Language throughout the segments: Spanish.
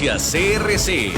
Noticias CRC.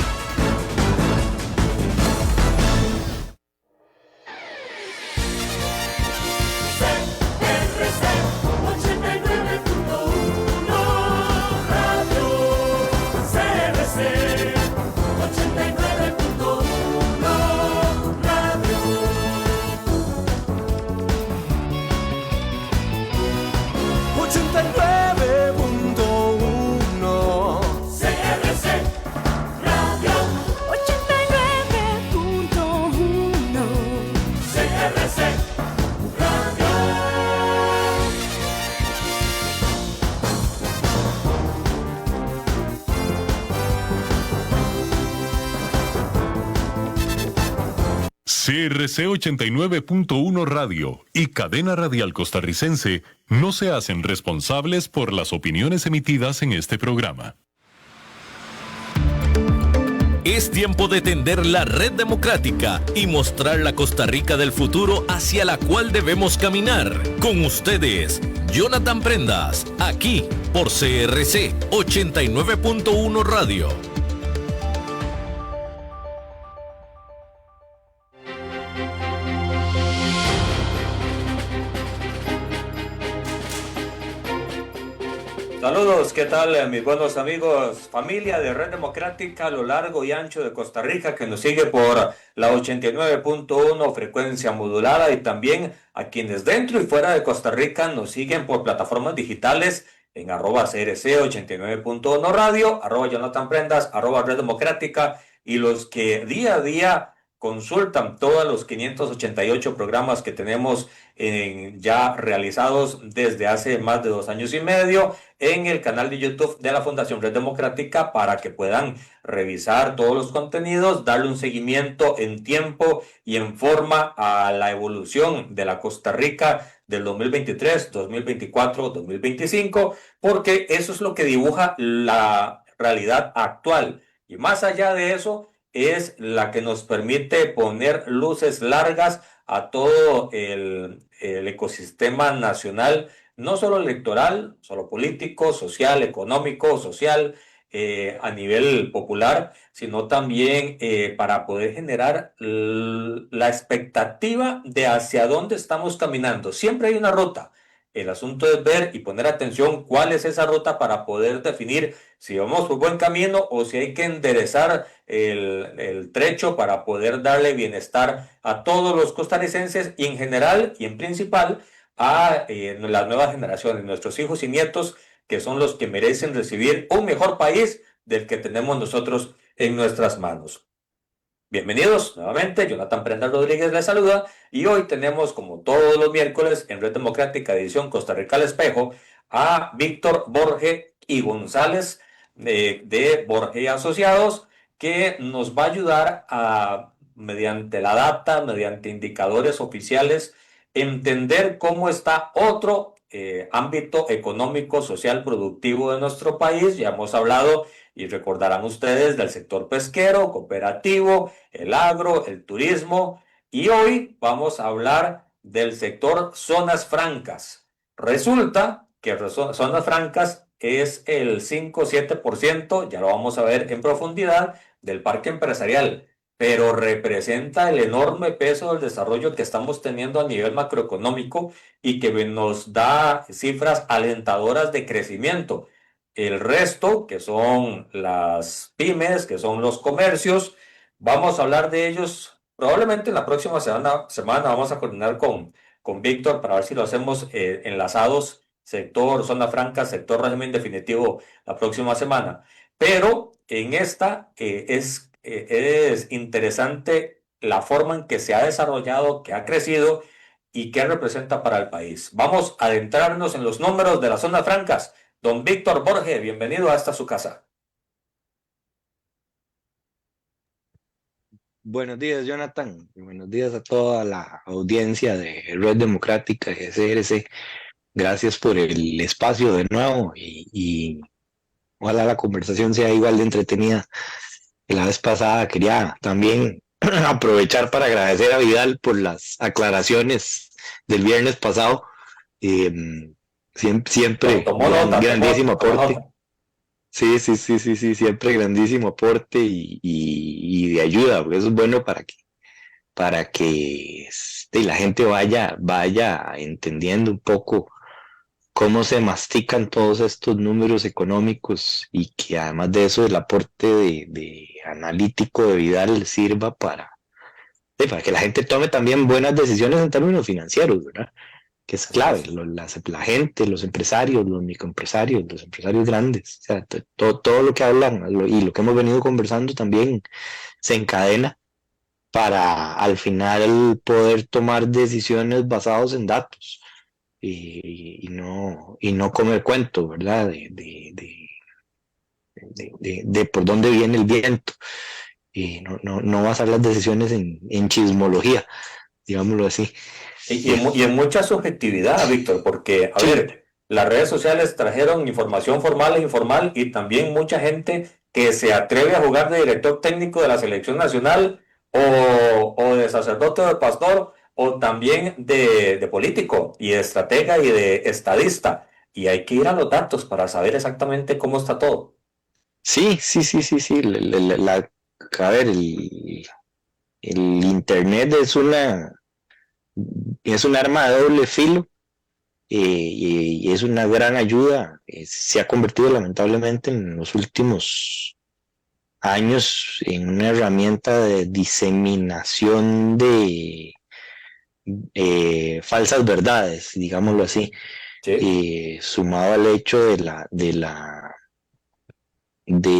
CRC 89.1 Radio y Cadena Radial Costarricense no se hacen responsables por las opiniones emitidas en este programa. Es tiempo de tender la red democrática y mostrar la Costa Rica del futuro hacia la cual debemos caminar. Con ustedes, Jonathan Prendas, aquí por CRC 89.1 Radio. Saludos, ¿qué tal mis buenos amigos, familia de Red Democrática a lo largo y ancho de Costa Rica que nos sigue por la 89.1 frecuencia modulada y también a quienes dentro y fuera de Costa Rica nos siguen por plataformas digitales en @CRC 89.1 Radio, @Jonathan Prendas, @Red Democrática y los que día a día consultan todos los 588 programas que tenemos ya realizados desde hace más de 2 años y medio en el canal de YouTube de la Fundación Red Democrática para que puedan revisar todos los contenidos, darle un seguimiento en tiempo y en forma a la evolución de la Costa Rica del 2023, 2024, 2025, porque eso es lo que dibuja la realidad actual. Y más allá de eso, es la que nos permite poner luces largas a todo el ecosistema nacional, no solo electoral, solo político, social, económico, social, a nivel popular, sino también para poder generar la expectativa de hacia dónde estamos caminando. Siempre hay una ruta. El asunto es ver y poner atención cuál es esa ruta para poder definir si vamos por buen camino o si hay que enderezar el trecho para poder darle bienestar a todos los costarricenses y en general y en principal a las nuevas generaciones, nuestros hijos y nietos, que son los que merecen recibir un mejor país del que tenemos nosotros en nuestras manos. Bienvenidos nuevamente, Jonathan Prendas Rodríguez les saluda y hoy tenemos como todos los miércoles en Red Democrática edición Costa Rica al Espejo a Víctor Borge y González de Borge y Asociados que nos va a ayudar a, mediante la data, mediante indicadores oficiales, entender cómo está otro ámbito económico, social, productivo de nuestro país. Ya hemos hablado y recordarán ustedes del sector pesquero, cooperativo, el agro, el turismo y hoy vamos a hablar del sector zonas francas. Resulta que zonas francas es el 5-7%, ya lo vamos a ver en profundidad, del parque empresarial, pero representa el enorme peso del desarrollo que estamos teniendo a nivel macroeconómico y que nos da cifras alentadoras de crecimiento. El resto, que son las pymes, que son los comercios, vamos a hablar de ellos probablemente en la próxima semana vamos a coordinar con Víctor para ver si lo hacemos enlazados, sector zona franca, sector régimen definitivo la próxima semana. Pero en esta es interesante la forma en que se ha desarrollado, que ha crecido y qué representa para el país. Vamos a adentrarnos en los números de las zonas francas. Don Víctor Borge, bienvenido a esta su casa. Buenos días, Jonathan. Y buenos días a toda la audiencia de Red Democrática y de CRC. Gracias por el espacio de nuevo y ojalá la conversación sea igual de entretenida que la vez pasada. Quería también aprovechar para agradecer a Vidal por las aclaraciones del viernes pasado. Siempre un grandísimo aporte. Sí, sí, sí, sí, sí, siempre grandísimo aporte y de ayuda, porque eso es bueno para que la gente vaya entendiendo un poco cómo se mastican todos estos números económicos y que además de eso el aporte de analítico de Vidal sirva para que la gente tome también buenas decisiones en términos financieros, ¿verdad? Que es Así clave, es. la gente, los empresarios, los microempresarios, los empresarios grandes, o sea, todo lo que hablan y lo que hemos venido conversando también se encadena para al final poder tomar decisiones basadas en datos y no comer cuento, ¿verdad? De por dónde viene el viento y no basar las decisiones en chismología, digámoslo así. Y en mucha subjetividad, Víctor, porque, a Sí, ver, las redes sociales trajeron información formal e informal y también mucha gente que se atreve a jugar de director técnico de la selección nacional o de sacerdote o de pastor o también de político y de estratega y de estadista. Y hay que ir a los datos para saber exactamente cómo está todo. sí, sí, sí, sí, sí. A ver, el internet es un arma de doble filo y es una gran ayuda. Se ha convertido lamentablemente en los últimos años en una herramienta de diseminación de falsas verdades, digámoslo así, ¿Sí? sumado al hecho de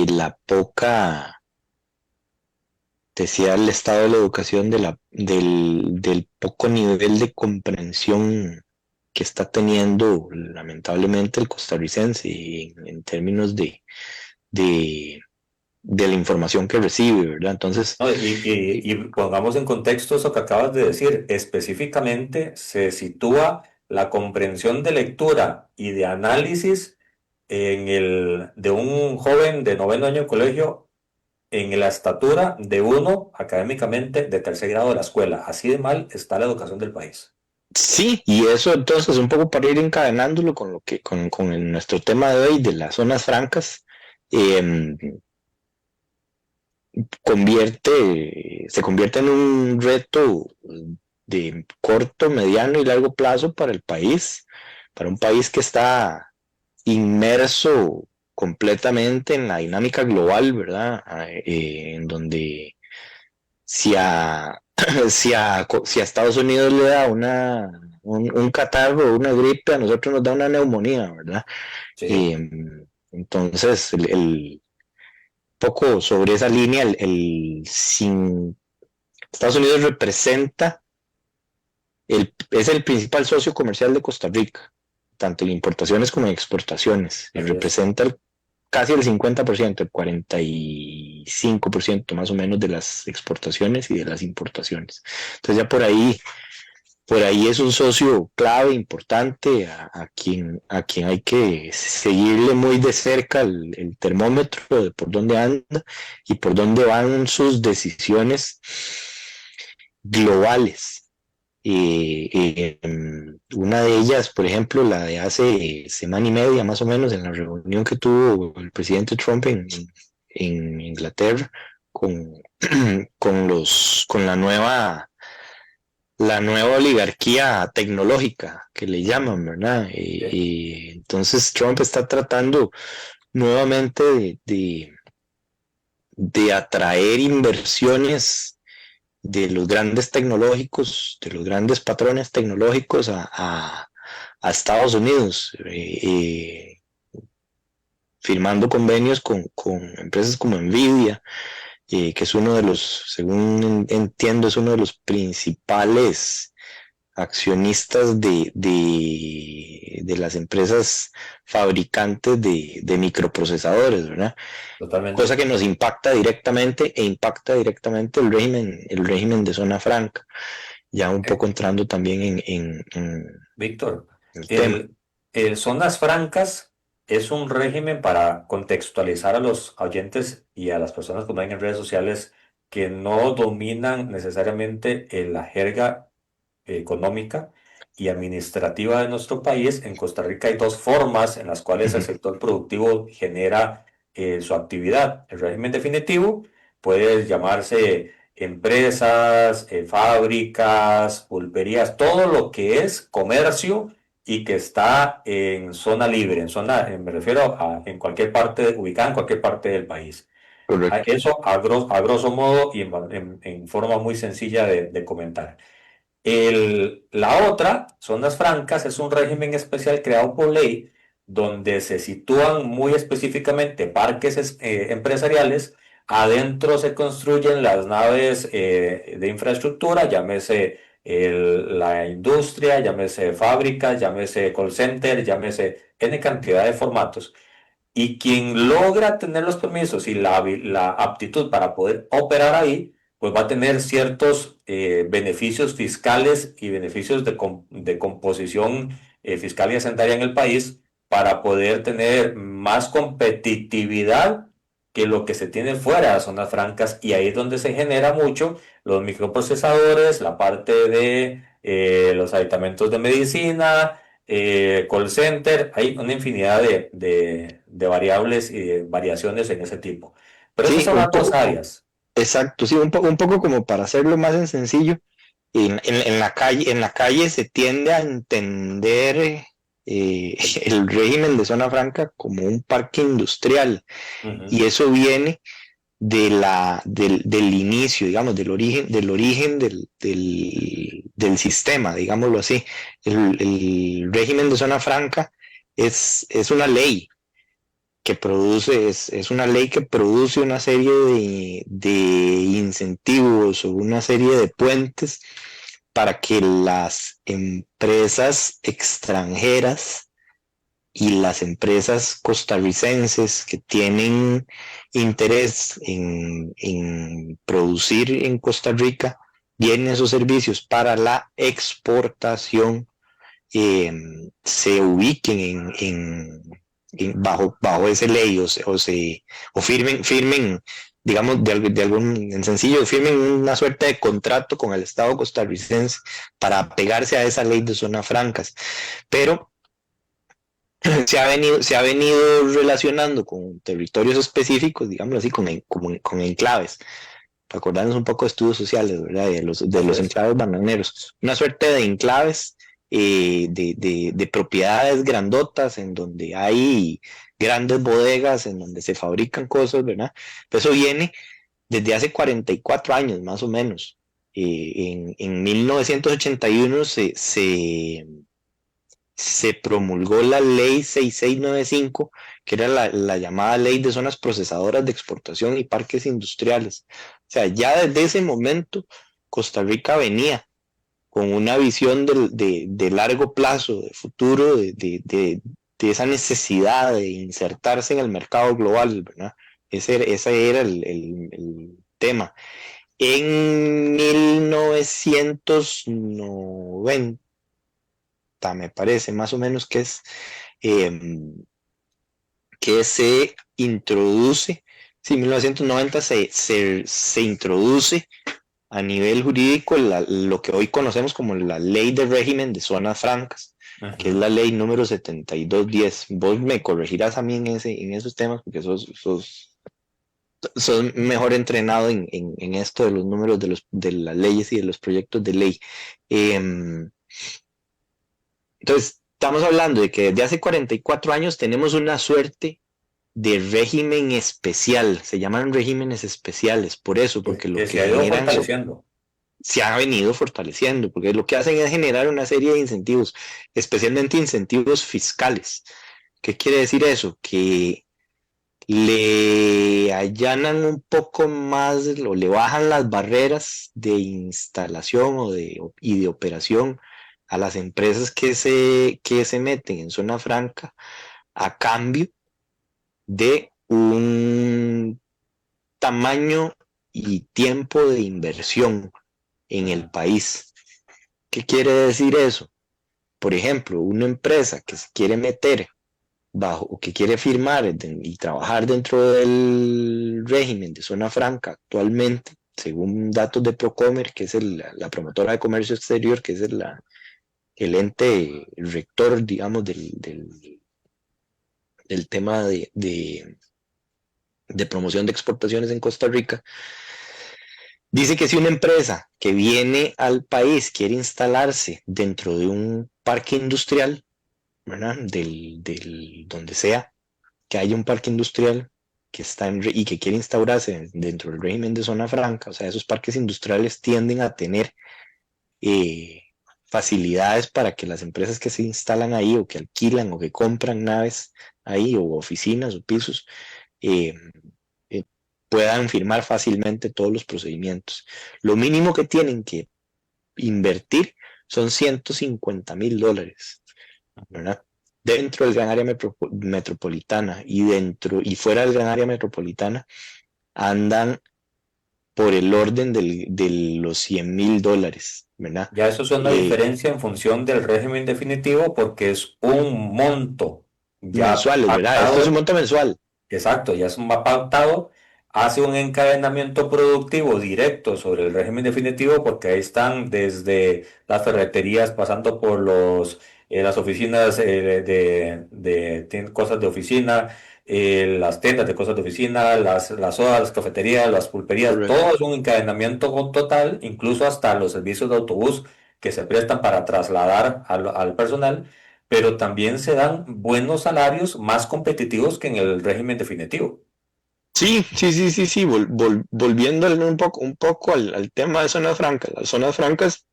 la poca, decía el estado de la educación, del poco nivel de comprensión que está teniendo lamentablemente el costarricense en términos de, de la información que recibe, ¿verdad? Entonces, No, y pongamos en contexto eso que acabas de decir. Específicamente se sitúa la comprensión de lectura y de análisis de un joven de noveno año de colegio en la estatura de uno académicamente de tercer grado de la escuela. Así de mal está la educación del país. sí, y eso entonces un poco para ir encadenándolo con nuestro tema de hoy de las zonas francas, eh, se convierte en un reto de corto, mediano y largo plazo para el país, para un país que está inmerso completamente en la dinámica global, ¿verdad? En donde si a, si a Estados Unidos le da un catarro o una gripe, a nosotros nos da una neumonía, ¿verdad? Sí, Eh, entonces, poco sobre esa línea, Estados Unidos es el principal socio comercial de Costa Rica, tanto en importaciones como en exportaciones, y así es. representa casi el 50%, el 45% más o menos de las exportaciones y de las importaciones. Entonces ya por ahí es un socio clave, importante, a quien hay que seguirle muy de cerca el termómetro de por dónde anda y por dónde van sus decisiones globales. Una de ellas, por ejemplo, la de hace semana y media más o menos, en la reunión que tuvo el presidente Trump en Inglaterra con, con la nueva oligarquía tecnológica que le llaman, ¿verdad? Sí. Entonces Trump está tratando nuevamente de atraer inversiones de los grandes tecnológicos, de los grandes patrones tecnológicos a Estados Unidos, firmando convenios con empresas como Nvidia, que es uno de los, según entiendo, es uno de los principales accionistas de las empresas fabricantes de microprocesadores, ¿verdad? Cosa Totalmente. que nos impacta directamente e impacta directamente el régimen de zona franca, ya un Eh, poco entrando también en Víctor, el tema. el Zonas Francas es un régimen para contextualizar a los oyentes y a las personas que ven en redes sociales que no dominan necesariamente la jerga económica y administrativa de nuestro país. En Costa Rica hay dos formas en las cuales el Ujú. sector productivo genera su actividad. El régimen definitivo puede llamarse empresas, fábricas, pulperías, todo lo que es comercio y que está en zona libre, me refiero a en cualquier parte, ubicada en cualquier parte del país. Correcto. Eso a grosso modo y en forma muy sencilla de comentar. La otra, zonas francas, es un régimen especial creado por ley donde se sitúan muy específicamente parques empresariales. Adentro se construyen las naves de infraestructura, llámese la industria, llámese fábricas, llámese call center, llámese N cantidad de formatos. Y quien logra tener los permisos y la aptitud para poder operar ahí, pues va a tener ciertos beneficios fiscales y beneficios de composición fiscal y hacendaria en el país para poder tener más competitividad que lo que se tiene fuera de las zonas francas. Y ahí es donde se genera mucho los microprocesadores, la parte de los aditamentos de medicina, call center. Hay una infinidad de variables y de variaciones en ese tipo. Pero esas Sí, son un las dos poco, áreas. exacto, sí, un poco como para hacerlo más en sencillo. En la calle se tiende a entender el régimen de zona franca como un parque industrial, Ujú. y eso viene del inicio, digamos, del origen del sistema, digámoslo así. El régimen de zona franca es una ley que produce, es una ley que produce una serie de incentivos o una serie de puentes para que las empresas extranjeras y las empresas costarricenses que tienen interés en producir en Costa Rica bien esos servicios para la exportación, eh, se ubiquen bajo esa ley, o firmen, digamos, en sencillo, firmen una suerte de contrato con el Estado costarricense para pegarse a esa ley de zonas francas. Pero se ha venido relacionando con territorios específicos, digamos así, con enclaves. Acordarnos un poco de estudios sociales, ¿verdad? De Así los es. enclaves bananeros. Una suerte de enclaves, de propiedades grandotas en donde hay grandes bodegas, en donde se fabrican cosas, ¿verdad? Pero eso viene desde hace 44 años, más o menos. En 1981 se promulgó la ley 6695, que era la llamada ley de zonas procesadoras de exportación y parques industriales. O sea, ya desde ese momento Costa Rica venía con una visión de largo plazo, de futuro, de esa necesidad de insertarse en el mercado global, ¿verdad? Ese era el tema. En 1990, me parece, más o menos, eh, que se introduce, sí, 1990 se introduce a nivel jurídico lo que hoy conocemos como la Ley de Régimen de Zonas Francas, que es Ujú. la ley número 7210. Vos me corregirás a mí en esos temas porque sos mejor entrenado en esto de los números de las leyes y de los proyectos de ley. Entonces, estamos hablando de que desde hace 44 años tenemos una suerte de régimen especial. Se llaman regímenes especiales por eso, porque lo Que que se ha ido generan fortaleciendo. se ha venido fortaleciendo, porque lo que hacen es generar una serie de incentivos, especialmente incentivos fiscales. ¿Qué quiere decir eso? Que le allanan un poco más o le bajan las barreras de instalación y de operación a las empresas que se meten en zona franca a cambio de un tamaño y tiempo de inversión en el Ujú. país. ¿Qué quiere decir eso? Por ejemplo, una empresa que se quiere meter bajo o que quiere firmar y trabajar dentro del régimen de zona franca actualmente, según datos de Procomer, que es la promotora de comercio exterior, que es el ente rector, digamos, del tema de Promoción de Exportaciones en Costa Rica, dice que si una empresa que viene al país quiere instalarse dentro de un parque industrial, ¿verdad? Donde sea que haya un parque industrial que está y que quiere instaurarse dentro del régimen de zona franca, o sea, esos parques industriales tienden a tener facilidades para que las empresas que se instalan ahí o que alquilan o que compran naves ahí o oficinas o pisos eh, puedan firmar fácilmente todos los procedimientos. Lo mínimo que tienen que invertir son $150,000, ¿verdad? Dentro del gran área metropolitana y fuera del gran área metropolitana andan por el orden de los $100,000, ¿verdad? Ya eso es una diferencia en función del régimen definitivo porque es un monto ya Mensuales, ¿verdad? Esto es un pactado. monto mensual. Exacto, ya es un pautado, hace un encadenamiento productivo directo sobre el régimen definitivo porque ahí están desde las ferreterías pasando por las oficinas cosas de oficina, las tiendas de cosas de oficina, las sodas, las cafeterías, las pulperías, Correcto. todo es un encadenamiento total, incluso hasta los servicios de autobús que se prestan para trasladar al personal, pero también se dan buenos salarios más competitivos que en el régimen definitivo. Sí, sí, sí, sí, sí. Volviendo un poco al tema de zonas francas. Las zonas francas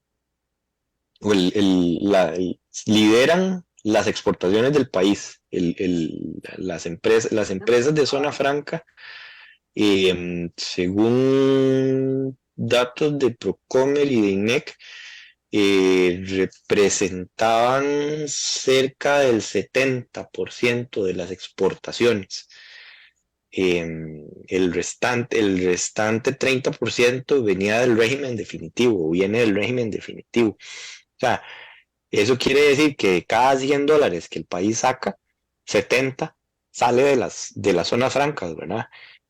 lideran las exportaciones del país. Las empresas de zona franca, según datos de Procomer y de INEC, representaban cerca del 70% de las exportaciones. El restante 30% venía del régimen definitivo, viene del régimen definitivo. O sea, eso quiere decir que de cada $100 que el país saca, 70 sale de las zonas francas, ¿verdad?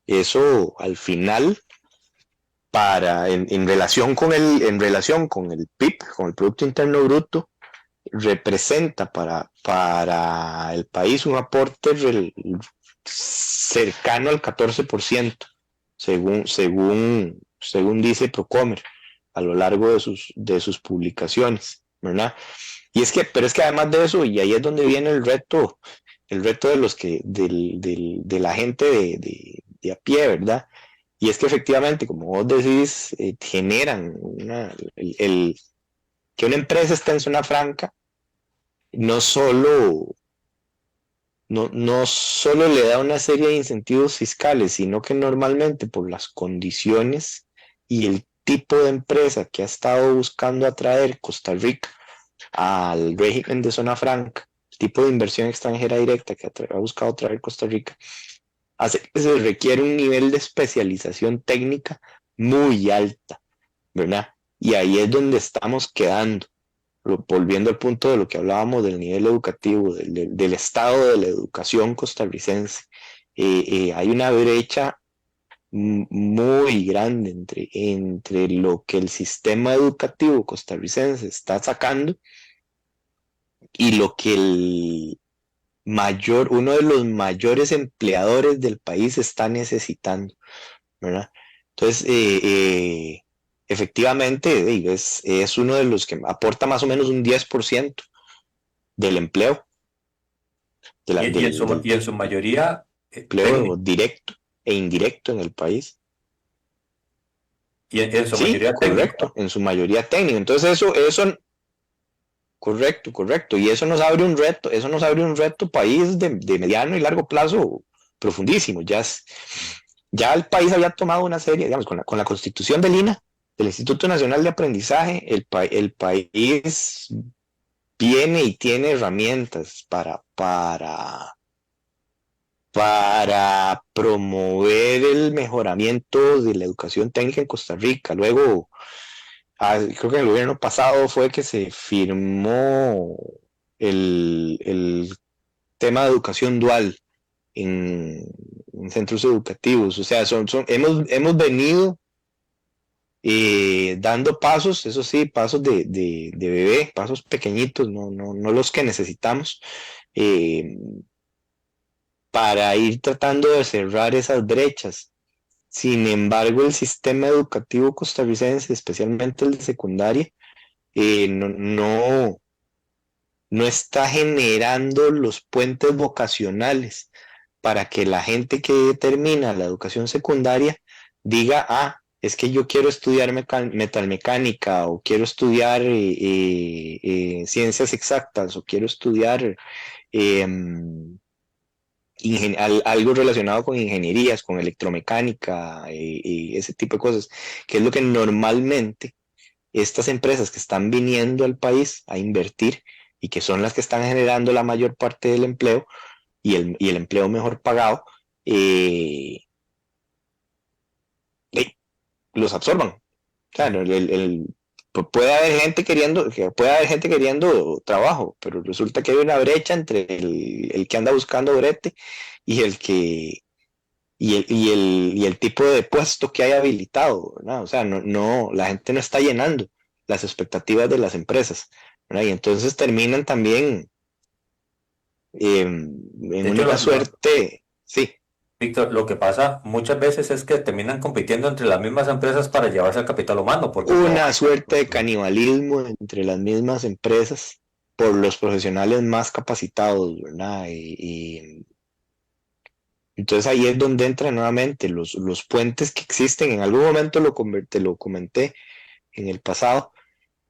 Eso al final, en relación con el PIB, con el Producto Interno Bruto, representa para el país un aporte cercano al 14%, según dice Procomer a lo largo de sus publicaciones, ¿verdad? Pero es que además de eso, y ahí es donde viene el reto de la gente de a pie, ¿verdad? Y es que efectivamente, como vos decís, generan que una empresa esté en zona franca, no solo le da una serie de incentivos fiscales, sino que normalmente por las condiciones y el tipo de empresa que ha estado buscando atraer Costa Rica al régimen de zona franca, el tipo de inversión extranjera directa que ha buscado atraer Costa Rica, hace que se requiere un nivel de especialización técnica muy alta, ¿verdad? Y ahí es donde estamos quedando. Volviendo al punto de lo que hablábamos del nivel educativo, del estado de la educación costarricense, hay una brecha muy grande entre lo que el sistema educativo costarricense está sacando y lo que uno de los mayores empleadores del país está necesitando, ¿verdad? Entonces, efectivamente, es uno de los que aporta más o menos un 10% del empleo, Y en su mayoría empleo técnico. directo e indirecto en el país. Y en su Sí, mayoría técnico, correcto, ¿no? en su mayoría técnico. Entonces correcto, correcto. Y eso nos abre un reto país de mediano y largo plazo profundísimo. Ya el país había tomado una serie, digamos, con la constitución del INA, del Instituto Nacional de Aprendizaje, el país viene y tiene herramientas para promover el mejoramiento de la educación técnica en Costa Rica. Luego, creo que el gobierno pasado fue que se firmó el tema de educación dual en centros educativos. O sea, hemos venido dando pasos, eso sí, pasos de bebé, pasos pequeñitos, no los que necesitamos, para ir tratando de cerrar esas brechas. Sin embargo, el sistema educativo costarricense, especialmente el de secundaria, no está generando los puentes vocacionales para que la gente que termina la educación secundaria diga, es que yo quiero estudiar metalmecánica, o quiero estudiar ciencias exactas, o quiero estudiar algo relacionado con ingenierías, con electromecánica, ese tipo de cosas, que es lo que normalmente estas empresas que están viniendo al país a invertir y que son las que están generando la mayor parte del empleo y el empleo mejor pagado, los absorban. O sea, puede haber gente queriendo trabajo, pero resulta que hay una brecha entre el que anda buscando brete y el tipo de puesto que hay habilitado, ¿verdad? O sea, la gente no está llenando las expectativas de las empresas, ¿verdad? Y entonces terminan también en una suerte, sí. Víctor, lo que pasa muchas veces es que terminan compitiendo entre las mismas empresas para llevarse al capital humano. Porque una suerte de canibalismo entre las mismas empresas por los profesionales más capacitados, ¿verdad? Y entonces ahí es donde entran nuevamente los puentes que existen. En algún momento te lo comenté en el pasado,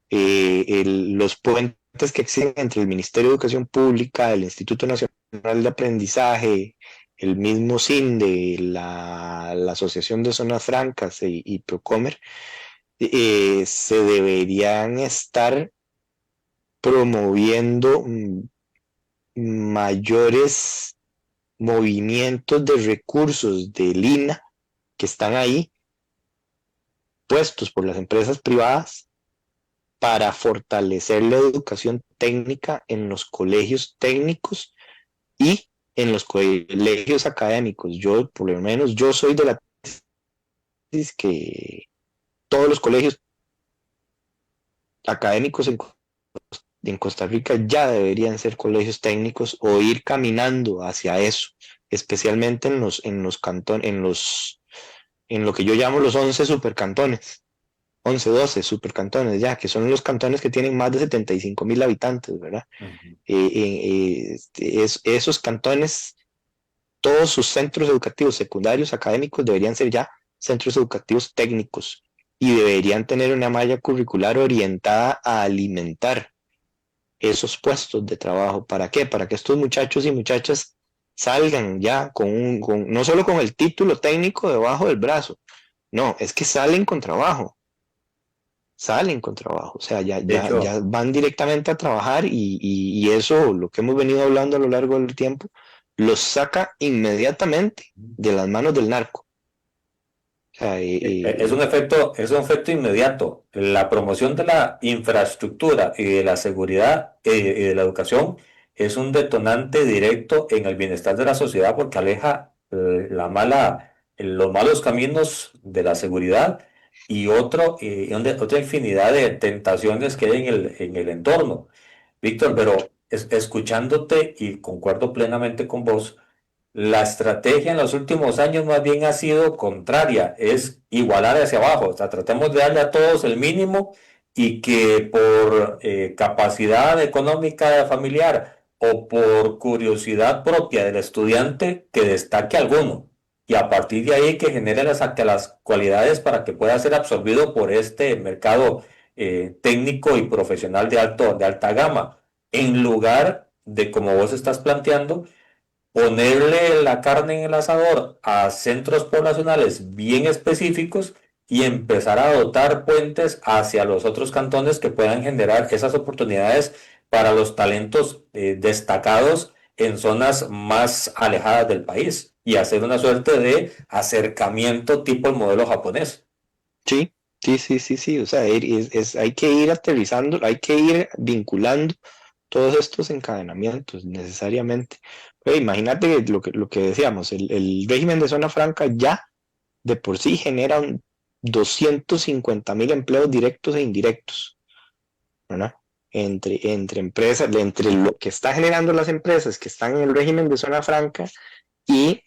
los puentes que existen entre el Ministerio de Educación Pública, el Instituto Nacional de Aprendizaje, el mismo CINDE, la Asociación de Zonas Francas y Procomer, se deberían estar promoviendo mayores movimientos de recursos del INA que están ahí puestos por las empresas privadas para fortalecer la educación técnica en los colegios técnicos y en los colegios académicos. Por lo menos, yo soy de la tesis que todos los colegios académicos en Costa Rica ya deberían ser colegios técnicos o ir caminando hacia eso, especialmente en los cantones, en lo que yo llamo los 11 supercantones, 11, 12 supercantones ya, que son los cantones que tienen más de 75,000 habitantes, ¿verdad? Esos cantones, todos sus centros educativos secundarios, académicos, deberían ser ya centros educativos técnicos y deberían tener una malla curricular orientada a alimentar esos puestos de trabajo. ¿Para qué? Para que estos muchachos y muchachas salgan ya no solo con el título técnico debajo del brazo, no, es que salen con trabajo, o sea, ya van directamente a trabajar y eso, lo que hemos venido hablando a lo largo del tiempo, los saca inmediatamente de las manos del narco. O sea, es un efecto inmediato. La promoción de la infraestructura y de la seguridad y de la educación es un detonante directo en el bienestar de la sociedad porque aleja los malos caminos de la seguridad y otra infinidad de tentaciones que hay en el entorno. Víctor, pero escuchándote y concuerdo plenamente con vos, la estrategia en los últimos años más bien ha sido contraria, es igualar hacia abajo, o sea, tratemos de darle a todos el mínimo y que por capacidad económica familiar o por curiosidad propia del estudiante que destaque alguno y a partir de ahí que genere las cualidades para que pueda ser absorbido por este mercado técnico y profesional de alta gama, en lugar de, como vos estás planteando, ponerle la carne en el asador a centros poblacionales bien específicos y empezar a dotar puentes hacia los otros cantones que puedan generar esas oportunidades para los talentos destacados en zonas más alejadas del país y hacer una suerte de acercamiento tipo el modelo japonés. Sí. O sea, hay que ir aterrizando, hay que ir vinculando todos estos encadenamientos necesariamente. Imagínate lo que decíamos, el régimen de zona franca ya de por sí genera 250,000 empleos directos e indirectos, ¿verdad? Entre empresas, entre lo que está generando las empresas que están en el régimen de zona franca y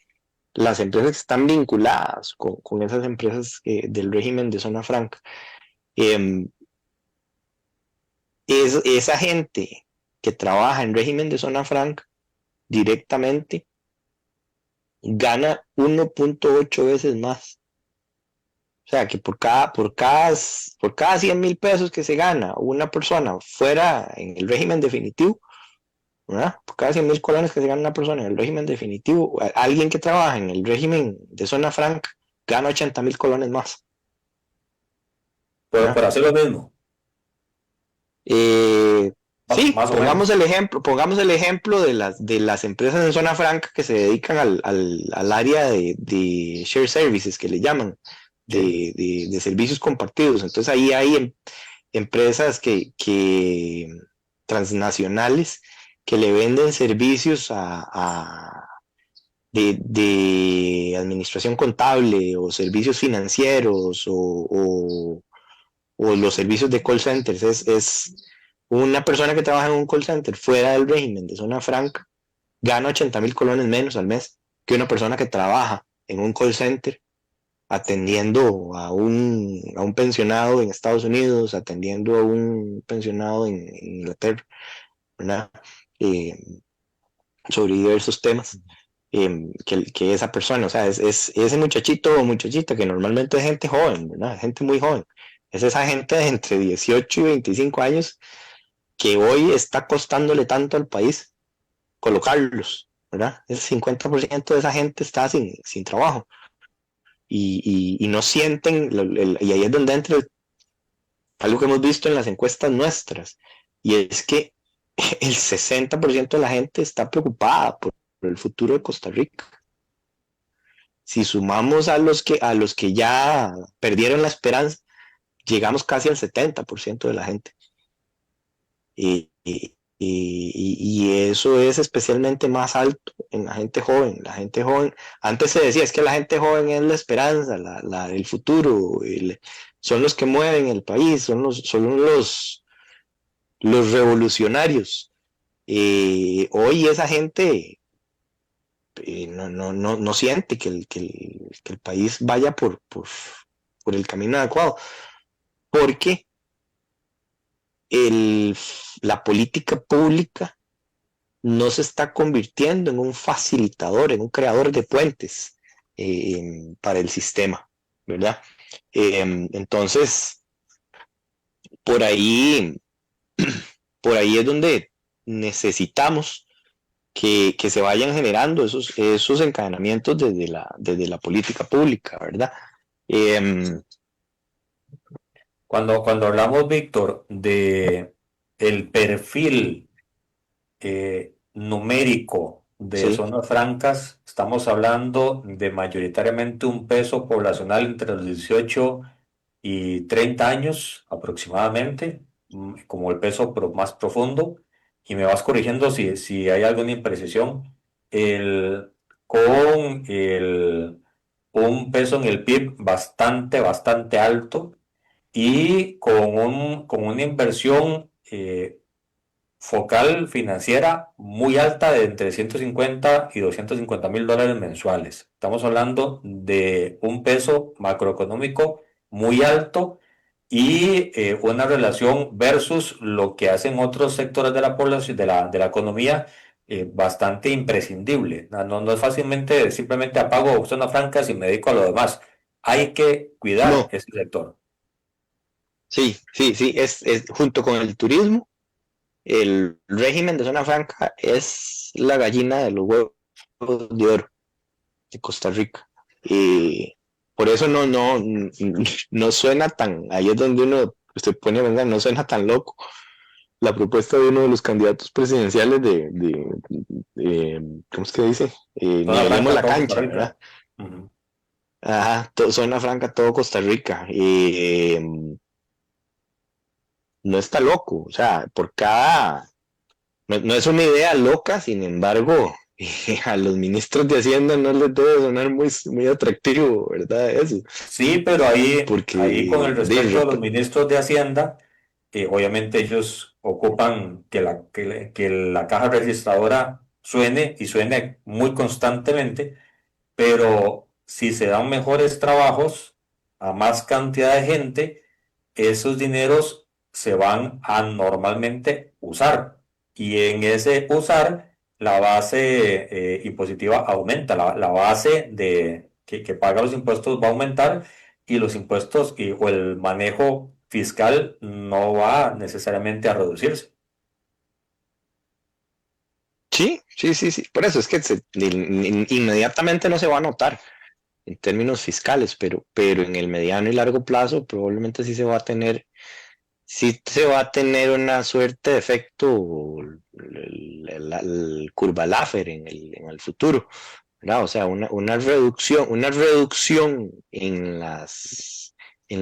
las empresas que están vinculadas con esas empresas del régimen de zona franca. Eh, esa gente que trabaja en régimen de zona franca directamente gana 1.8 veces más. O sea, que por cada 100,000 pesos que se gana una persona fuera en el régimen definitivo, ¿verdad? Por cada 100,000 colones que se gana una persona en el régimen definitivo, alguien que trabaja en el régimen de zona franca gana 80,000 colones más. Pero ¿Verdad? por hacer lo mismo, Sí, más o menos. pongamos el ejemplo de las empresas en zona franca que se dedican al área de share services, que le llaman, Sí. de servicios compartidos. Entonces ahí hay empresas que transnacionales que le venden servicios de administración contable o servicios financieros o los servicios de call centers. Es una persona que trabaja en un call center fuera del régimen de zona franca gana 80,000 colones menos al mes que una persona que trabaja en un call center atendiendo a un pensionado en Estados Unidos, atendiendo a un pensionado en Inglaterra, ¿verdad? Eh, sobre diversos temas. Que esa persona, o sea, es ese muchachito o muchachita que normalmente es gente joven, ¿verdad? Gente muy joven. Es esa gente de entre 18 y 25 años que hoy está costándole tanto al país colocarlos, ¿verdad? El 50% de esa gente está sin trabajo y no sienten, y ahí es donde entra algo que hemos visto en las encuestas nuestras, y es que el 60% de la gente está preocupada por el futuro de Costa Rica. Si sumamos a los que ya perdieron la esperanza, llegamos casi al 70% de la gente. Y eso es especialmente más alto en la gente joven. La gente joven, antes se decía, es que la gente joven es la esperanza, el futuro, son los que mueven el país, son los revolucionarios. Hoy esa gente no siente que el país vaya por el camino adecuado, porque el, la política pública no se está convirtiendo en un facilitador, en un creador de puentes para el sistema, ¿verdad? Entonces, por ahí, por ahí es donde necesitamos que se vayan generando esos encadenamientos desde la política pública, ¿verdad? Eh, Cuando hablamos, Víctor, de el perfil numérico de sí, zonas francas, estamos hablando de mayoritariamente un peso poblacional entre los 18 y 30 años aproximadamente, como el peso más profundo, y me vas corrigiendo si hay alguna imprecisión, el, con un peso en el PIB bastante, bastante alto y con una inversión focal financiera muy alta de entre 150 y 250 mil dólares mensuales. Estamos hablando de un peso macroeconómico muy alto y una relación versus lo que hacen otros sectores de la población, de la economía, bastante imprescindible. No es fácilmente, simplemente apago zona franca y me dedico a lo demás. Hay que cuidar no, ese sector. sí, sí, sí, es junto con el turismo. El régimen de zona franca es la gallina de los huevos de oro de Costa Rica. Y por eso no suena tan, ahí es donde uno se pone a pensar, no suena tan loco la propuesta de uno de los candidatos presidenciales ¿cómo es que dice? Zona Nivelemos franca, la todo Costa cancha, Rica. ¿verdad? Ujú. Ajá, zona franca, todo Costa Rica. No está loco, o sea, no es una idea loca, sin embargo, a los ministros de Hacienda no les debe sonar muy, muy atractivo, ¿verdad? Eso, Sí, pero ahí con porque el respecto a los ministros de Hacienda, obviamente ellos ocupan que la caja registradora suene y suene muy constantemente, pero si se dan mejores trabajos a más cantidad de gente, esos dineros se van a normalmente usar. Y en ese usar, la base impositiva aumenta, la base que paga los impuestos va a aumentar y los impuestos o el manejo fiscal no va necesariamente a reducirse. Sí, sí, sí, sí. Por eso es que inmediatamente no se va a notar en términos fiscales, pero en el mediano y largo plazo probablemente sí se va a tener una suerte de efecto el curva Laffer en el futuro, ¿verdad? O sea, una reducción en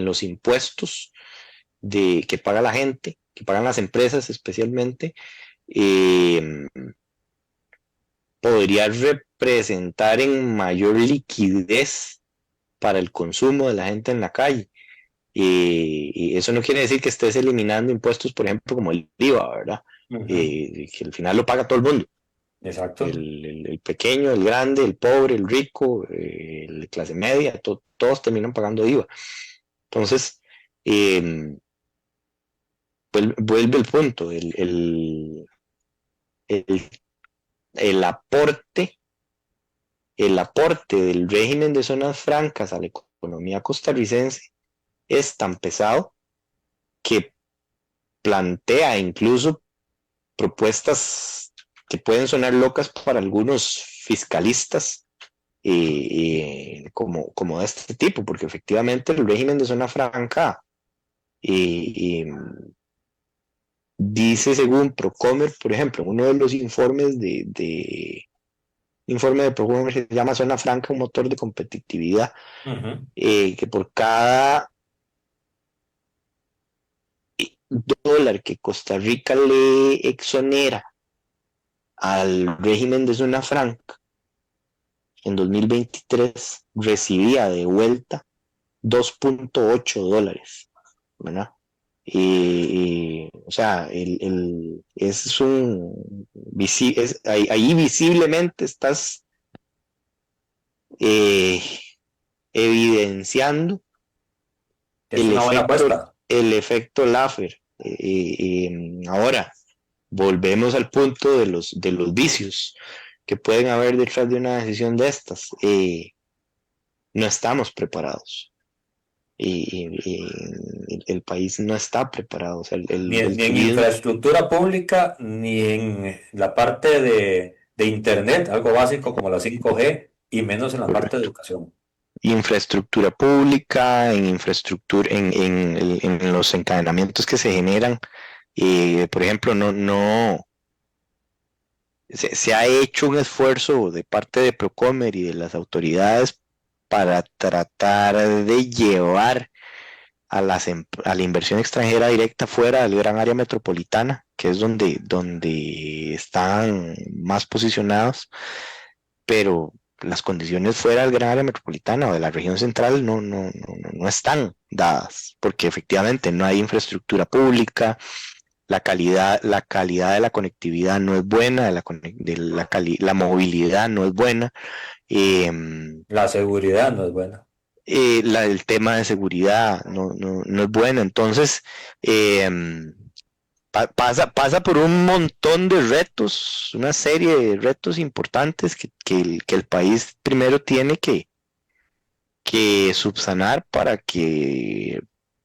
los impuestos que paga la gente, que pagan las empresas especialmente, eh, podría representar en mayor liquidez para el consumo de la gente en la calle. Y eso no quiere decir que estés eliminando impuestos, por ejemplo, como el IVA, ¿verdad? Ujú. Que al final lo paga todo el mundo. Exacto. El pequeño, el grande, el pobre, el rico, el de clase media, todos terminan pagando IVA. Entonces, eh, vuelve el punto, el, el aporte el aporte del régimen de zonas francas a la economía costarricense es tan pesado que plantea incluso propuestas que pueden sonar locas para algunos fiscalistas como de este tipo, porque efectivamente el régimen de zona franca dice, según Procomer, por ejemplo, uno de los informes informe de Procomer que se llama Zona Franca, un motor de competitividad, Ujú. que por cada dólar que Costa Rica le exonera al régimen de zona franca, en 2023 recibía de vuelta 2.8 dólares, ¿verdad? O sea, es ahí visiblemente estás eh, evidenciando Es una buena apuesta. el efecto Laffer. Ahora, volvemos al punto de los vicios que pueden haber detrás de una decisión de estas. No estamos preparados. El país no está preparado. O sea, el Ni en turismo, infraestructura pública, ni en la parte de Internet, algo básico como la 5G, y menos en la parte de correcto. educación. Infraestructura pública, en infraestructura, en los encadenamientos que se generan. Por ejemplo, se ha hecho un esfuerzo de parte de Procomer y de las autoridades para tratar de llevar a la inversión extranjera directa fuera del gran área metropolitana, que es donde están más posicionados, pero las condiciones fuera del gran área metropolitana o de la región central no están dadas, porque efectivamente no hay infraestructura pública, la calidad de la conectividad no es buena, la movilidad no es buena, eh, La seguridad no es buena. el tema de seguridad no es bueno. Entonces, eh, pasa por un montón de retos, una serie de retos importantes que el país primero tiene que subsanar para que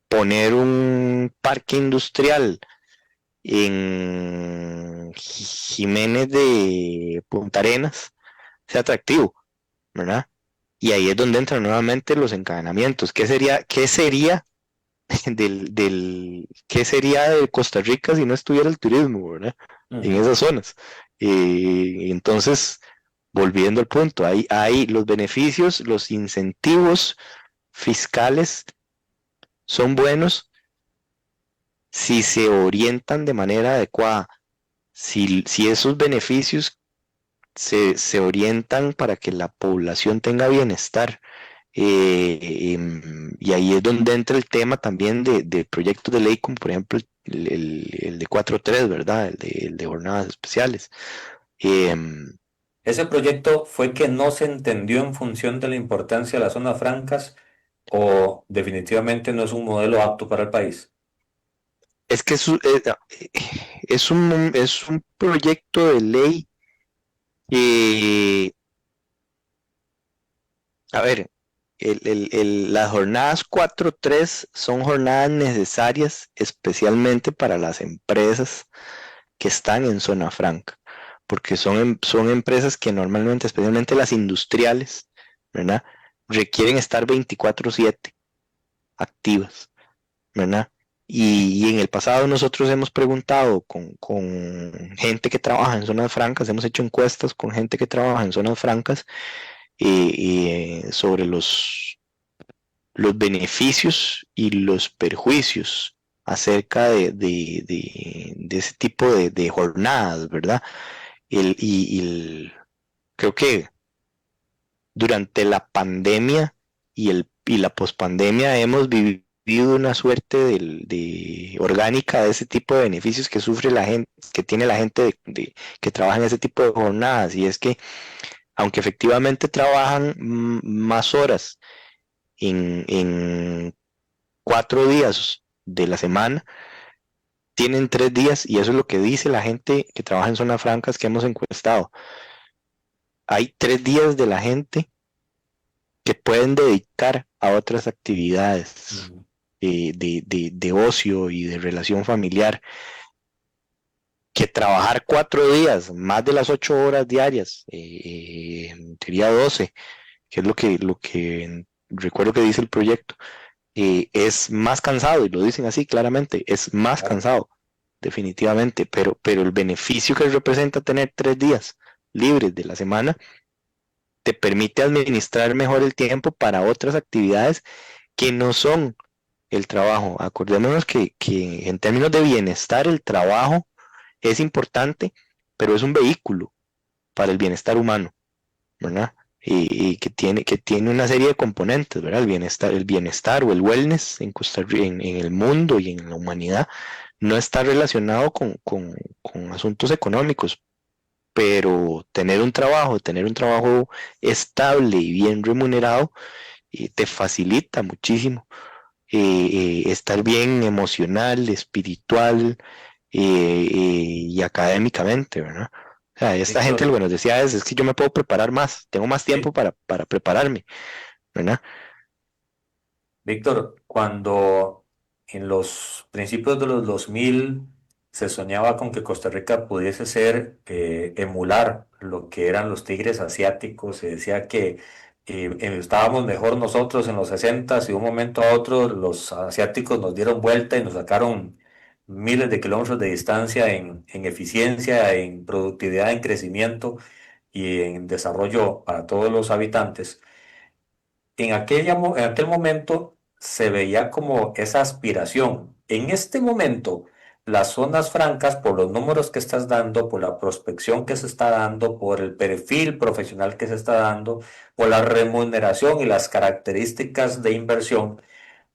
poner un parque industrial en Jiménez de Punta Arenas sea atractivo, ¿verdad? Y ahí es donde entran nuevamente los encadenamientos. Qué sería qué sería de Costa Rica si no estuviera el turismo, ¿verdad? En Ujú. esas zonas. Entonces, volviendo al punto, hay los beneficios, los incentivos fiscales son buenos si se orientan de manera adecuada. Si esos beneficios se orientan para que la población tenga bienestar. Y ahí es donde entra el tema también de proyectos de ley, como por ejemplo el de 4.3, ¿verdad? El de jornadas especiales. ¿Ese proyecto fue que no se entendió en función de la importancia de las zonas francas o definitivamente no es un modelo apto para el país? Es que es un proyecto de ley que, a ver, las jornadas 4-3 son jornadas necesarias especialmente para las empresas que están en zona franca, porque son empresas que normalmente, especialmente las industriales, ¿verdad? Requieren estar 24/7 activas, ¿verdad? Y en el pasado nosotros hemos preguntado con gente que trabaja en zonas francas, hemos hecho encuestas con gente que trabaja en zonas francas sobre los beneficios y los perjuicios acerca de ese tipo de jornadas, ¿verdad? Creo que durante la pandemia y la pospandemia hemos vivido una suerte orgánica de ese tipo de beneficios que sufre la gente, que tiene la gente que trabaja en ese tipo de jornadas, y es que aunque efectivamente trabajan más horas en 4 días de la semana, tienen 3 días, y eso es lo que dice la gente que trabaja en zonas francas que hemos encuestado. Hay 3 días de la gente que pueden dedicar a otras actividades de ocio y de relación familiar, que trabajar 4 días, más de las 8 horas diarias, sería 12, que es lo que recuerdo que dice el proyecto, es más cansado, y lo dicen así claramente, es más cansado, definitivamente, pero el beneficio que representa tener 3 días libres de la semana te permite administrar mejor el tiempo para otras actividades que no son el trabajo. Acordémonos que en términos de bienestar el trabajo es importante, pero es un vehículo para el bienestar humano, ¿verdad? Y que tiene una serie de componentes, ¿verdad? El bienestar o el wellness en el mundo y en la humanidad no está relacionado con asuntos económicos, pero tener un trabajo estable y bien remunerado, te facilita muchísimo estar bien emocional, espiritual y académicamente, ¿verdad? O sea, esta gente lo Víctor, que nos decía es que yo me puedo preparar más, tengo más tiempo sí, para prepararme, ¿verdad? Víctor, cuando en los principios de los 2000 se soñaba con que Costa Rica pudiese ser, emular lo que eran los tigres asiáticos, se decía que estábamos mejor nosotros en los 60 y de un momento a otro los asiáticos nos dieron vuelta y nos sacaron miles de kilómetros de distancia en eficiencia, en productividad, en crecimiento y en desarrollo para todos los habitantes. En aquel momento se veía como esa aspiración. En este momento, las zonas francas, por los números que estás dando, por la prospección que se está dando, por el perfil profesional que se está dando, por la remuneración y las características de inversión,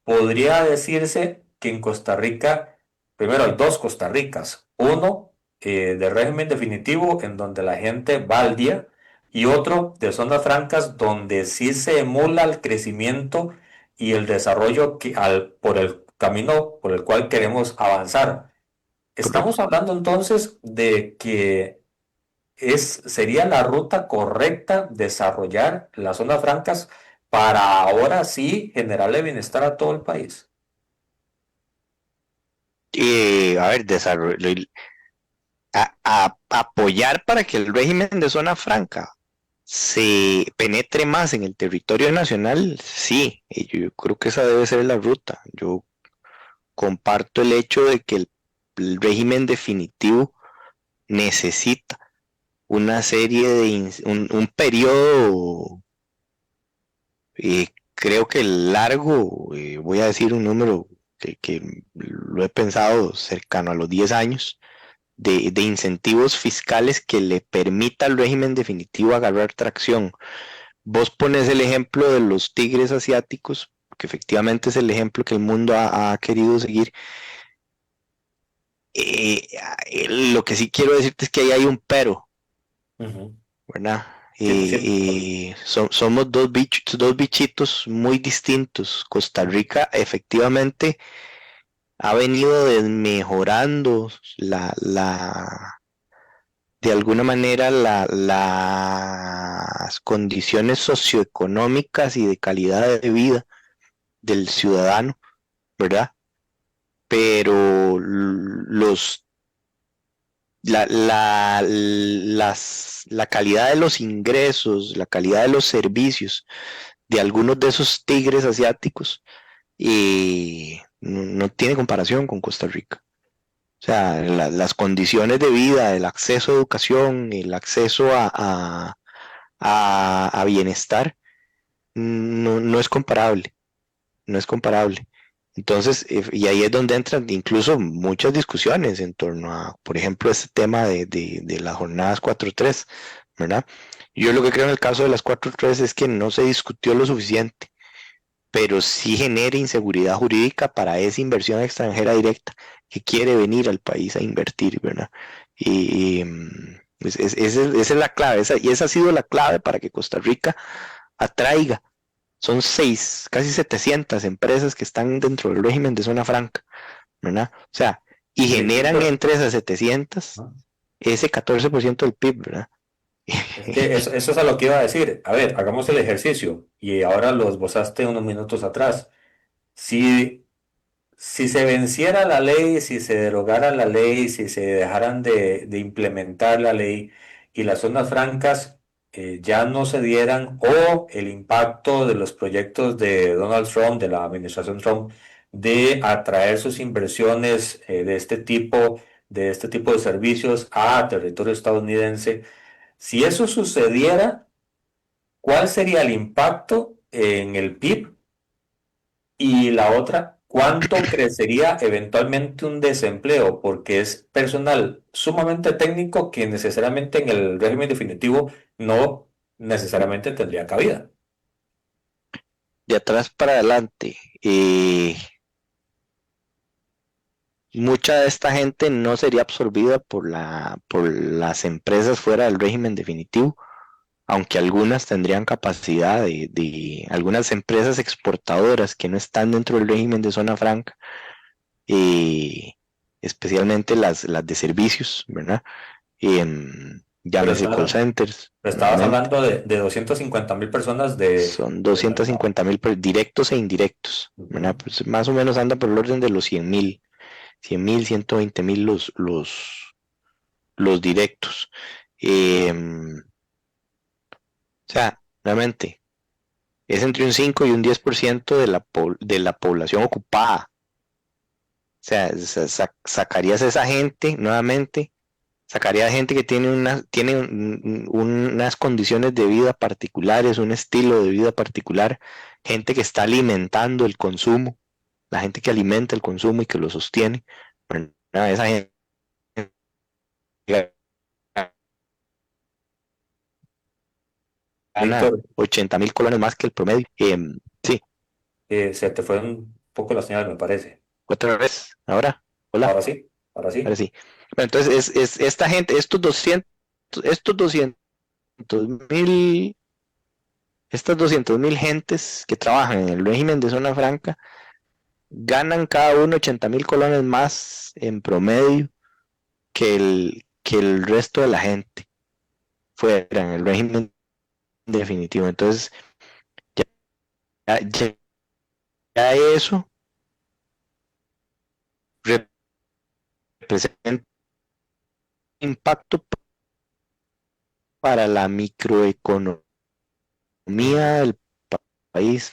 podría decirse que en Costa Rica, primero hay dos Costa Ricas, uno de régimen definitivo en donde la gente va al día y otro de zonas francas donde sí se emula el crecimiento y el desarrollo por el camino por el cual queremos avanzar. Estamos Correcto. hablando entonces de que sería la ruta correcta desarrollar las zonas francas para ahora sí generarle bienestar a todo el país. A ver, apoyar para que el régimen de zona franca se penetre más en el territorio nacional, sí, y yo creo que esa debe ser la ruta. Yo comparto el hecho de que el régimen definitivo necesita una serie un periodo, creo que largo, voy a decir un número que lo he pensado cercano a los 10 años, de incentivos fiscales que le permita al régimen definitivo agarrar tracción. Vos pones el ejemplo de los tigres asiáticos, que efectivamente es el ejemplo que el mundo ha querido seguir. Eh, lo que sí quiero decirte es que ahí hay un pero, Ujú. ¿verdad? Sí, sí. Somos dos bichitos muy distintos. Costa Rica efectivamente ha venido desmejorando de alguna manera las condiciones socioeconómicas y de calidad de vida del ciudadano, ¿verdad? Pero la calidad de los ingresos, la calidad de los servicios de algunos de esos tigres asiáticos no tiene comparación con Costa Rica. O sea, las condiciones de vida, el acceso a educación, el acceso a bienestar, no es comparable, no es comparable. Entonces, y ahí es donde entran incluso muchas discusiones en torno a, por ejemplo, este tema de las jornadas 4-3, ¿verdad? Yo lo que creo en el caso de las 4-3 es que no se discutió lo suficiente, pero sí genera inseguridad jurídica para esa inversión extranjera directa que quiere venir al país a invertir, ¿verdad? Esa es la clave, y esa ha sido la clave para que Costa Rica atraiga. Son casi 700 empresas que están dentro del régimen de zona franca, ¿verdad? O sea, y generan Víctor, entre esas 700 ¿no? ese 14% del PIB, ¿verdad? Es que eso es a lo que iba a decir. A ver, hagamos el ejercicio y ahora lo esbozaste unos minutos atrás. Si, si se venciera la ley, si se derogara la ley, si se dejaran de implementar la ley y las zonas francas ya no se dieran o el impacto de los proyectos de Donald Trump, de la administración Trump, de atraer sus inversiones de este tipo de servicios a territorio estadounidense, si eso sucediera, ¿cuál sería el impacto en el PIB? Y la otra, ¿cuánto crecería eventualmente un desempleo? Porque es personal sumamente técnico que necesariamente en el régimen definitivo no necesariamente tendría cabida. De atrás para adelante, mucha de esta gente no sería absorbida por las empresas fuera del régimen definitivo, aunque algunas tendrían capacidad algunas empresas exportadoras que no están dentro del régimen de zona franca, eh, especialmente las de servicios, ¿verdad? Pero, Llámese call centers, pero estabas nuevamente. hablando de 250.000 personas de... Son 250.000 directos e indirectos, ¿verdad? Ujú. Pues más o menos anda por el orden de los 100.000, 120.000 los directos. O sea, realmente es entre un 5 y un 10% de la población ocupada. O sea, sacarías a esa gente nuevamente, sacaría gente que tiene unas condiciones de vida particulares, un estilo de vida particular, gente que está alimentando el consumo, la gente que alimenta el consumo y que lo sostiene, ¿verdad? Esa gente gana Víctor, 80.000 colones más que el promedio. Sí, se te fue un poco la señal, me parece. otra vez, ahora, hola, Ahora sí, ahora ahora sí. sí. Bueno, entonces, esta gente, estos 200.000 estas 200.000 gentes que trabajan en el régimen de zona franca ganan cada uno 80.000 colones más en promedio que el resto de la gente fuera en el régimen definitivo. Entonces, ya, ya- ya eso representa impacto para la microeconomía Ujú. del país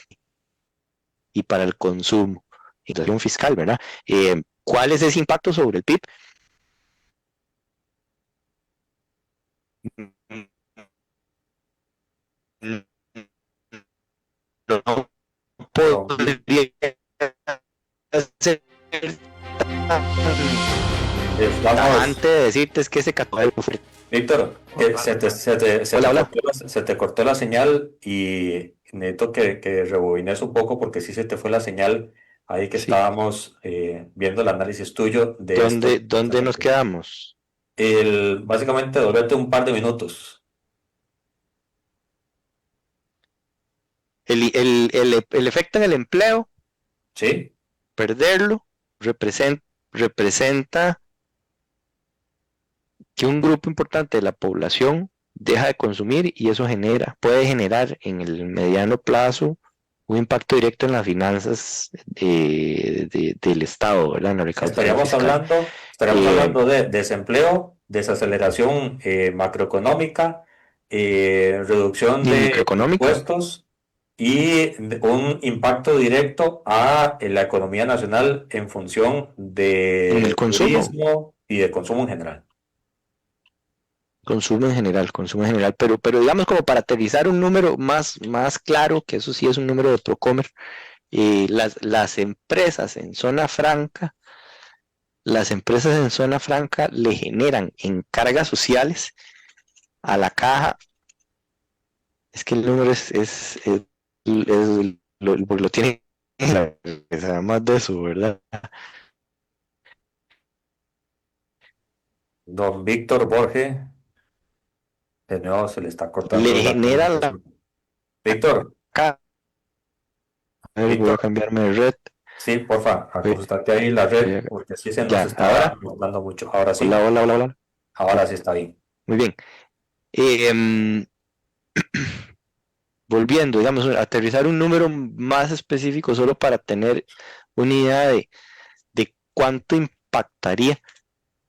y para el consumo. Situación fiscal, ¿verdad? ¿Cuál es ese impacto sobre el PIB? No No, podría ser tan estamos... tajante de decirte es que ese catálogo fue. Víctor, que Hola, hola. se te cortó la señal y necesito que rebobines un poco porque sí se te fue la señal ahí que Sí. estábamos viendo el análisis tuyo de esto. ¿Dónde nos quedamos? Básicamente, devolverte un par de minutos. el efecto en el empleo, Sí, perderlo, representa que un grupo importante de la población deja de consumir y eso puede generar en el mediano plazo un impacto directo en las finanzas del Estado, ¿verdad? En la recaudación fiscal. estaríamos Eh, hablando de desempleo, desaceleración macroeconómica, reducción y de microeconómica, impuestos y un impacto directo a la economía nacional en función en el de consumo, turismo y de consumo en general. consumo en general, pero digamos como para aterrizar un número más claro, que eso sí es un número de Procomer, las empresas en zona franca, le generan en cargas sociales a la caja. Es que el número porque lo tiene que sabe más de eso, ¿verdad? Don Víctor Borges, de nuevo se le está Le cortando la genera la comunicación. Víctor, caja. A ver, voy a Víctor, cambiarme de red. sí, porfa, Voy- ajustate ahí la red voy porque sí se nos ya, está ahora. cortando mucho. Ahora Hola, sí, hola, hola, hola. ahora sí está bien. Muy bien. Em, Volviendo, digamos, aterrizar un número más específico solo para tener una idea de cuánto impactaría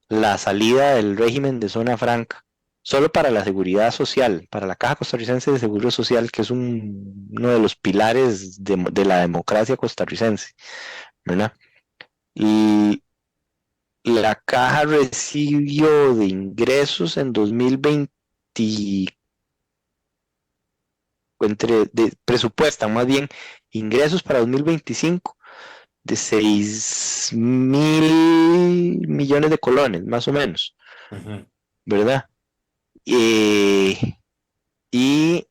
la salida del régimen de zona franca, solo para la seguridad social, para la Caja Costarricense de Seguro Social, que es uno de los pilares de la democracia costarricense, ¿verdad? Y la Caja recibió de ingresos en 2020, presupuestan más bien ingresos para 2025 de 6.000 millones de colones, más o menos, Ujú. ¿verdad? Eh, y,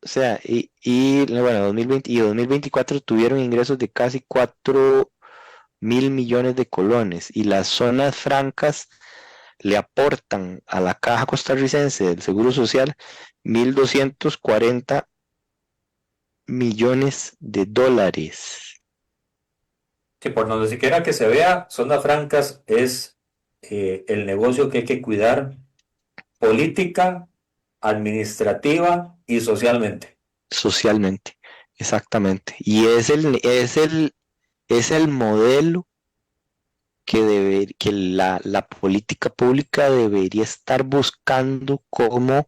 o sea, bueno, 2020 y 2024 tuvieron ingresos de casi 4.000 millones de colones y las zonas francas le aportan a la Caja Costarricense del Seguro Social 1.240 millones de dólares. Sí, por donde siquiera que se vea, zonas francas es el negocio que hay que cuidar política, administrativa y socialmente. Socialmente, exactamente. Y es el modelo que la política pública debería estar buscando cómo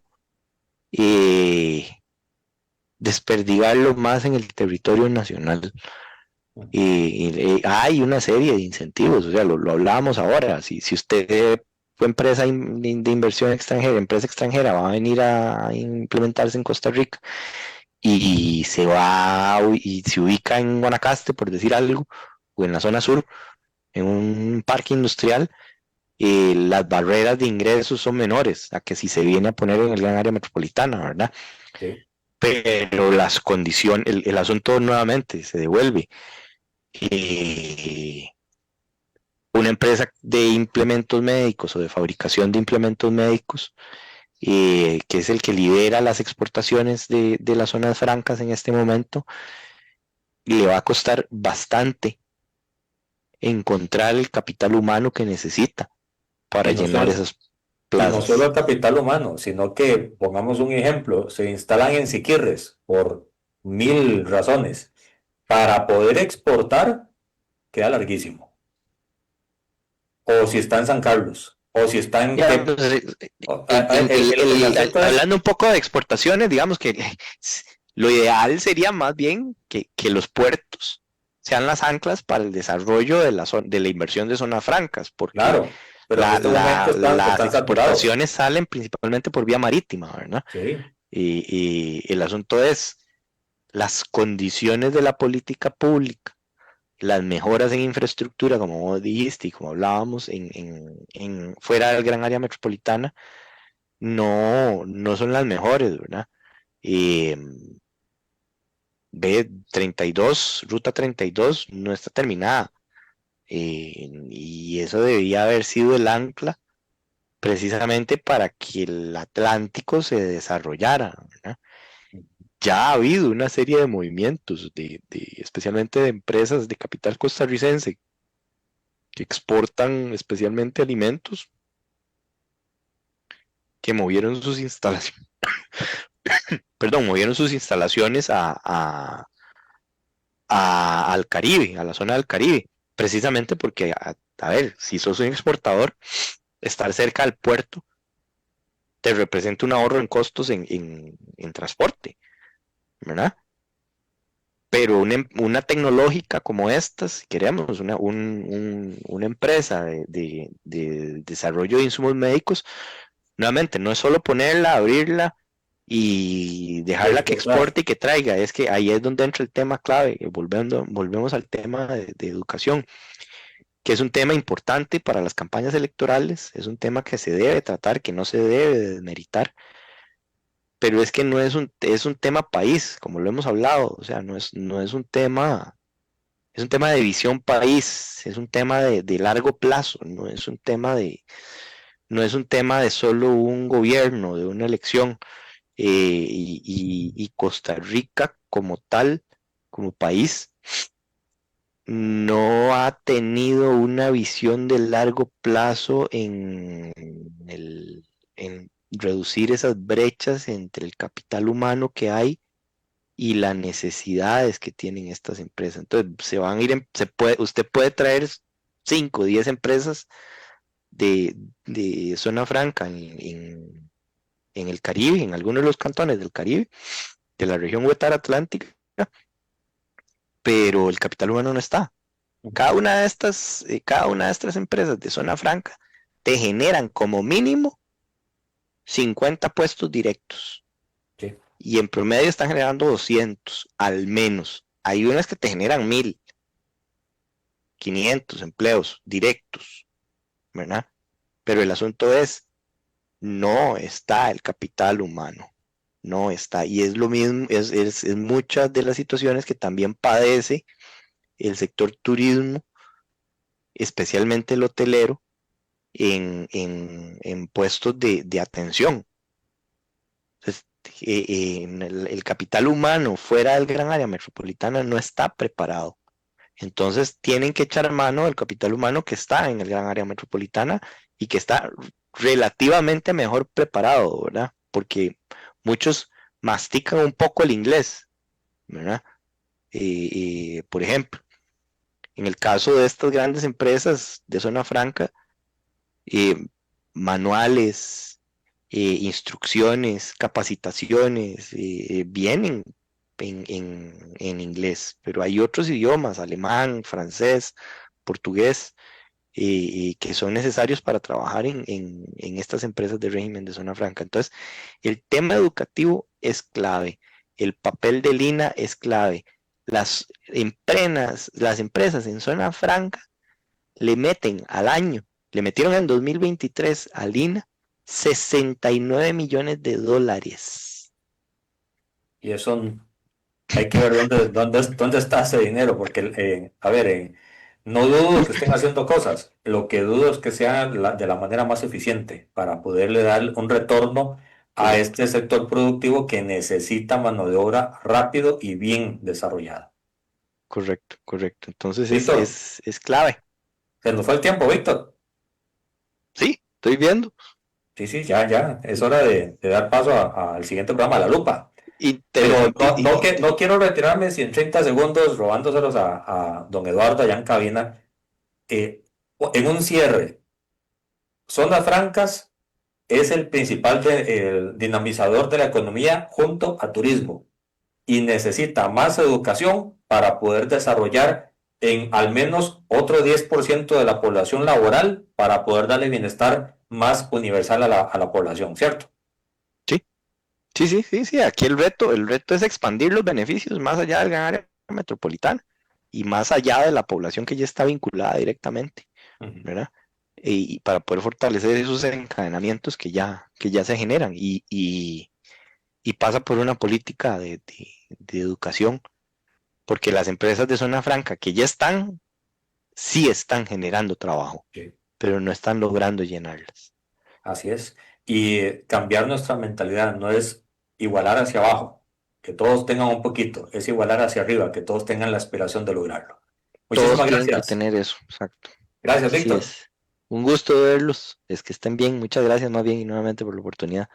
eh, desperdigarlo más en el territorio nacional. Hay una serie de incentivos, o sea, lo hablábamos ahora. Si usted fue de inversión extranjera, empresa extranjera, va a venir a implementarse en Costa Rica y y se ubica en Guanacaste, por decir algo, o en la zona sur, en un parque industrial, las barreras de ingresos son menores a que si se viene a poner en el gran área metropolitana, ¿verdad? Sí. Pero las condiciones, el asunto nuevamente se devuelve. Eh, una empresa de implementos médicos o de fabricación de implementos médicos, que es el que lidera las exportaciones de las zonas francas en este momento, le va a costar bastante encontrar el capital humano que necesita para Y no llenar solo, esas y no solo plazas. el capital humano, sino que, pongamos un ejemplo, se instalan en Siquirres por mil razones. Para poder exportar, queda larguísimo. O si está en San Carlos, o si está en Ya, qué. pues, El asunto es, hablando un poco de exportaciones, digamos que lo ideal sería más bien que los puertos sean las anclas para el desarrollo de la inversión de zonas francas, porque claro, pero en este momento las están saturados. exportaciones salen principalmente por vía marítima, ¿verdad? Sí. Y el asunto es las condiciones de la política pública, las mejoras en infraestructura, como vos dijiste y como hablábamos, fuera del gran área metropolitana, no son las mejores, ¿verdad? Eh, Ruta 32 no está terminada, y eso debía haber sido el ancla precisamente para que el Atlántico se desarrollara, ¿verdad? ya ha habido una serie de movimientos, especialmente de empresas de capital costarricense que exportan especialmente alimentos, que movieron sus instalaciones, perdón, movieron sus instalaciones al Caribe, a la zona del Caribe, precisamente porque, a ver, si sos un exportador, estar cerca del puerto te representa un ahorro en costos en transporte, ¿verdad? Pero una tecnológica como esta, si queremos, una empresa de desarrollo de insumos médicos, nuevamente, no es solo ponerla, abrirla y dejarla que exporte y que traiga, es que ahí es donde entra el tema clave, volvemos al tema de educación, que es un tema importante para las campañas electorales, es un tema que se debe tratar, que no se debe desmeritar, pero es que no es un tema país, como lo hemos hablado, o sea, no es un tema, es un tema de visión país, es un tema de largo plazo, no es un tema de solo un gobierno, de una elección, y Costa Rica como tal, como país, no ha tenido una visión de largo plazo en reducir esas brechas entre el capital humano que hay y las necesidades que tienen estas empresas. Entonces, se van a ir, usted puede traer 5 o 10 empresas de zona franca en el Caribe, en algunos de los cantones del Caribe, de la región Huetar Atlántica, pero el capital humano no está. Cada una de estas empresas de zona franca te generan como mínimo 50 puestos directos. Sí. Y en promedio están generando 200, al menos. Hay unas que te generan 1000, 500 empleos directos, ¿verdad? Pero el asunto es, no está el capital humano, no está. Y es lo mismo, es muchas de las situaciones que también padece el sector turismo, especialmente el hotelero, en puestos de atención. Entonces, el capital humano fuera del gran área metropolitana no está preparado. Entonces tienen que echar mano del capital humano que está en el gran área metropolitana y que está relativamente mejor preparado, ¿verdad? Porque muchos mastican un poco el inglés, ¿verdad? Por ejemplo, en el caso de estas grandes empresas de zona franca, manuales, instrucciones, capacitaciones, vienen en inglés, pero hay otros idiomas, alemán, francés, portugués, que son necesarios para trabajar en estas empresas de régimen de zona franca. Entonces, el tema educativo es clave, el papel del INA es clave. Las empresas en zona franca le meten al año, le metieron en 2023 al INA 69 millones de dólares. Y eso hay que ver dónde está ese dinero, porque, a ver, no dudo que estén haciendo cosas, lo que dudo es que sea de la manera más eficiente para poderle dar un retorno a este sector productivo que necesita mano de obra rápido y bien desarrollada. Correcto, correcto. Entonces Víctor, es clave. se nos fue el tiempo, Víctor. Sí, estoy viendo. Sí, sí, ya, es hora de dar paso al siguiente programa, La Lupa. Pero Interesante. no quiero retirarme si en 30 segundos robándoselos a don Eduardo allá en cabina. En un cierre, zonas francas es el principal el dinamizador de la economía junto a turismo y necesita más educación para poder desarrollar en al menos otro 10% de la población laboral para poder darle bienestar más universal a la población, ¿cierto? Sí. Aquí el reto es expandir los beneficios más allá del gran área metropolitana y más allá de la población que ya está vinculada directamente, ¿verdad? Y para poder fortalecer esos encadenamientos que ya se generan y pasa por una política de educación, porque las empresas de zona franca que ya están, sí están generando trabajo, Sí. pero no están logrando llenarlas. Así es. Y cambiar nuestra mentalidad no es igualar hacia abajo, que todos tengan un poquito, es igualar hacia arriba, que todos tengan la aspiración de lograrlo. Todos Muchísimas tienen que gracias. tener eso, exacto. Gracias, Así Víctor. es. Un gusto verlos, es que estén bien, muchas gracias más bien y nuevamente por la oportunidad.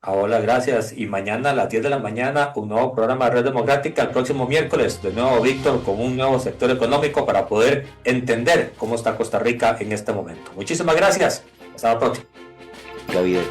Hola, gracias. Y mañana a las 10 de la mañana, un nuevo programa de Red Democrática. El próximo miércoles, de nuevo Víctor, con un nuevo sector económico para poder entender cómo está Costa Rica en este momento. Muchísimas gracias. Hasta la próxima. La vida.